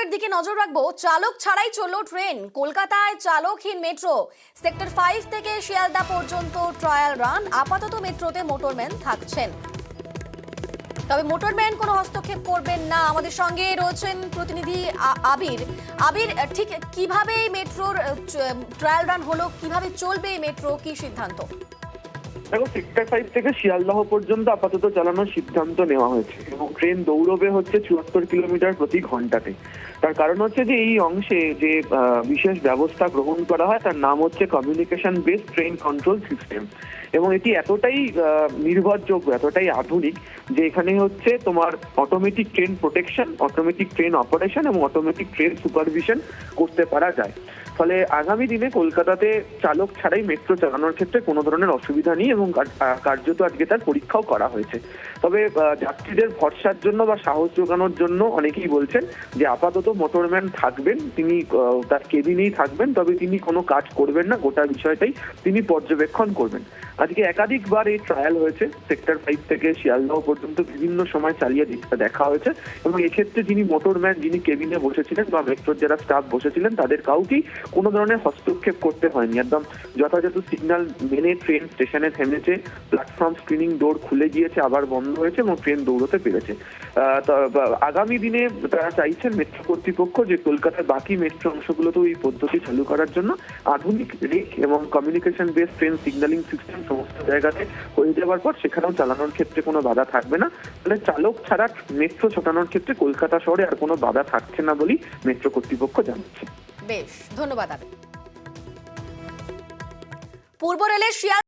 খবরের দিকে নজর রাখবো। চালক ছাড়াই চলল ট্রেন। কলকাতায় চালকহীন মেট্রো। সেক্টর 5 থেকে শিয়ালদা পর্যন্ত ট্রায়াল রান। আপাতত মেট্রোতে মোটরম্যান থাকছেন, তবে মোটরম্যান কোনো হস্তক্ষেপ করবেন না। আমাদের সঙ্গে রয়েছেন প্রতিনিধি আবির। আবির, ঠিক কিভাবে এই মেট্রোর ট্রায়াল রান হলো, কিভাবে চলবে এই মেট্রো, কি সিদ্ধান্ত? দেখো, সেক্টর 5 থেকে শিয়ালদাহ পর্যন্ত আপাতত চালানোর সিদ্ধান্ত নেওয়া হয়েছে এবং ট্রেন দৌড়বে হচ্ছে 74 কিলোমিটার প্রতি ঘন্টাতে। তার কারণ হচ্ছে যে এই অংশে যে বিশেষ ব্যবস্থা গ্রহণ করা হয় তার নাম হচ্ছে communication based train control system, এবং এটি এতটাই নির্ভরযোগ্য, এতটাই আধুনিক যে এখানে হচ্ছে তোমার automatic train protection, automatic train operation এবং অটোমেটিক ট্রেন সুপারভিশন করতে পারা যায়। ফলে আগামী দিনে কলকাতাতে চালক ছাড়াই মেট্রো চালানোর ক্ষেত্রে কোনো ধরনের অসুবিধা নেই এবং কার্যত আজকে তার পরীক্ষাও করা হয়েছে। তবে যাত্রীদের ভরসার জন্য বা সাহস যোগানোর জন্য অনেকেই বলছেন যে আপাতত মোটরম্যান থাকবেন, তিনি তার কেবিনেই থাকবেন, তবে তিনি কোনো কাজ করবেন না, গোটা বিষয়টাই তিনি পর্যবেক্ষণ করবেন। আজকে একাধিকবার এই ট্রায়াল হয়েছে, সেক্টর 5 থেকে শিয়ালদহ পর্যন্ত বিভিন্ন সময় চালিয়ে দেখা হয়েছে এবং এক্ষেত্রে যিনি মোটরম্যান, যিনি কেবিনে বসেছিলেন বা মেট্রোর যারা স্টাফ বসেছিলেন তাদের কাউকেই কোনো ধরনের হস্তক্ষেপ করতে হয়নি। একদম যথাযথ সিগন্যাল মেনে ট্রেন স্টেশনে থেমেছে, প্ল্যাটফর্ম স্ক্রিনিং ডোর খুলে গিয়েছে, আবার বন্ধ হয়েছে এবং ট্রেন দৌড়তে পেরেছে। আগামী দিনে তারা চাইছেন মেট্রো কর্তৃপক্ষ যে কলকাতার বাকি মেট্রো অংশগুলোতেও এই পদ্ধতি চালু করার জন্য আধুনিক রেক এবং communication based train signalling system সমস্ত জায়গাতে হয়ে যাওয়ার পর সেখানেও চালানোর ক্ষেত্রে কোনো বাধা থাকবে না। তাহলে চালক ছাড়া মেট্রো ছোটানোর ক্ষেত্রে কলকাতা শহরে আর কোনো বাধা থাকছে না বলেই মেট্রো কর্তৃপক্ষ জানাচ্ছে। বেশ, ধন্যবাদ। পূর্ব রেলের শিয়াল